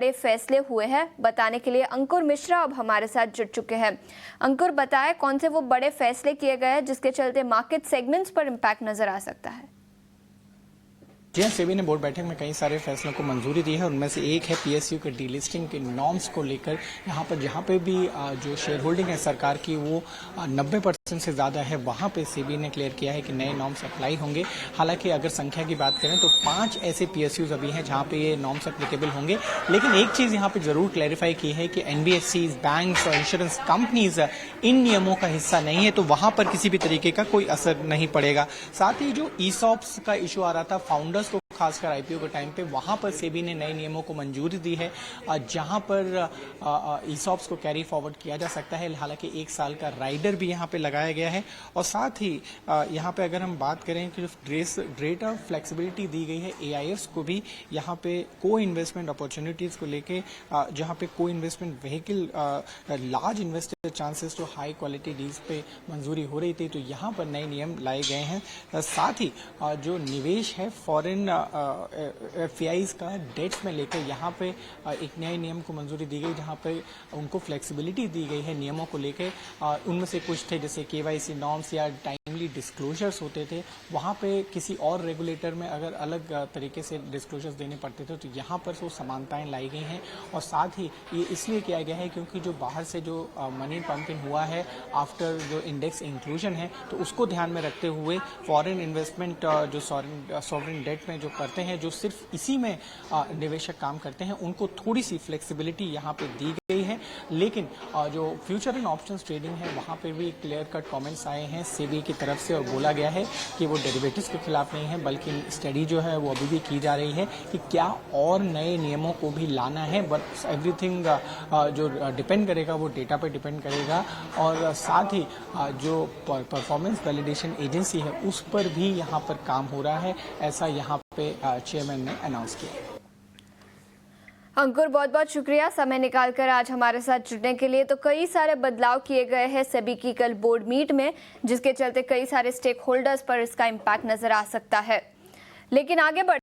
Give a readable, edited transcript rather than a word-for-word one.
बड़े फैसले हुए हैं, बताने के लिए अंकुर मिश्रा अब हमारे साथ जुड़ चुके हैं। अंकुर, बताएं कौन से वो बड़े फैसले किए गए हैं जिसके चलते मार्केट सेगमेंट्स पर इम्पैक्ट नजर आ सकता है? जी हाँ, सेबी ने बोर्ड बैठक में कई सारे फैसलों को मंजूरी दी है। उनमें से एक है पीएसयू के डीलिस्टिंग के नॉर्म्स को लेकर। यहाँ पर जहाँ पे भी जो शेयर होल्डिंग है सरकार की वो 90% से ज़्यादा है, वहाँ पे सेबी ने क्लियर किया है कि नए नॉर्म्स अप्लाई होंगे। हालांकि अगर संख्या की बात करें तो 5 ऐसे पीएसयूज अभी हैं जहाँ पे ये नॉर्म्स एप्लीकेबल होंगे। लेकिन एक चीज़ यहाँ पे जरूर क्लैरिफाई की है कि एनबीएफसीज, बैंक्स और इंश्योरेंस कंपनीज इन नियमों का हिस्सा नहीं है, तो वहाँ पर किसी भी तरीके का कोई असर नहीं पड़ेगा। साथ ही जो ईसॉप्स का इशू आ रहा था फाउंडर्स को, खासकर आईपीओ के टाइम पे, वहां पर सेबी ने नए नियमों को मंजूरी दी है जहां पर ईसॉप्स को कैरी फॉरवर्ड किया जा सकता है। हालांकि 1 साल का राइडर भी यहां पे लगाया गया है। और साथ ही यहां पे अगर हम बात करें कि ग्रेटर फ्लेक्सिबिलिटी दी गई है एआईएफ्स को भी यहां पे को इन्वेस्टमेंट अपॉर्चुनिटीज को लेके, जहां पे को investment vehicle large investor chances to high quality deals पे मंजूरी हो रही थी, तो यहां पर नए नियम लाए गए हैं। साथ ही जो निवेश है फॉरेन एफआईज का डेट्स में लेकर यहाँ पे एक नए नियम को मंजूरी दी गई, जहाँ पे उनको फ्लेक्सिबिलिटी दी गई है नियमों को लेकर। उनमें से कुछ थे जैसे केवाईसी नॉर्म्स या टाइमली डिस्क्लोजर्स होते थे, वहाँ पे किसी और रेगुलेटर में अगर अलग तरीके से डिस्क्लोजर्स देने पड़ते थे, तो यहाँ पर वो समानताएं लाई गई हैं। और साथ ही ये इसलिए किया गया है क्योंकि जो बाहर से जो मनी पंपिंग हुआ है आफ्टर जो इंडेक्स इंक्लूजन है, तो उसको ध्यान में रखते हुए फॉरेन इन्वेस्टमेंट जो सॉवरेन डेट में जो करते हैं, जो सिर्फ इसी में निवेशक काम करते हैं, उनको थोड़ी सी फ्लेक्सिबिलिटी यहाँ पे दी गई है। लेकिन जो फ्यूचर एंड ऑप्शंस ट्रेडिंग है, वहाँ पे भी क्लियर कट कमेंट्स आए हैं सेबी की तरफ से और बोला गया है कि वो डेरिवेटिव्स के खिलाफ नहीं है, बल्कि स्टडी जो है वो अभी भी की जा रही है कि क्या और नए नियमों को भी लाना है। बट एवरीथिंग जो डिपेंड करेगा वो डेटा पे डिपेंड करेगा। और साथ ही जो परफॉर्मेंस वैलिडेशन एजेंसी है उस पर भी यहाँ पर काम हो रहा है, ऐसा यहाँ पे चेयरमैन ने अनाउंस किया। अंकुर, बहुत बहुत शुक्रिया समय निकालकर आज हमारे साथ जुड़ने के लिए। तो कई सारे बदलाव किए गए हैं सेबी की कल बोर्ड मीट में, जिसके चलते कई सारे स्टेक होल्डर्स पर इसका इम्पैक्ट नजर आ सकता है। लेकिन आगे बढ़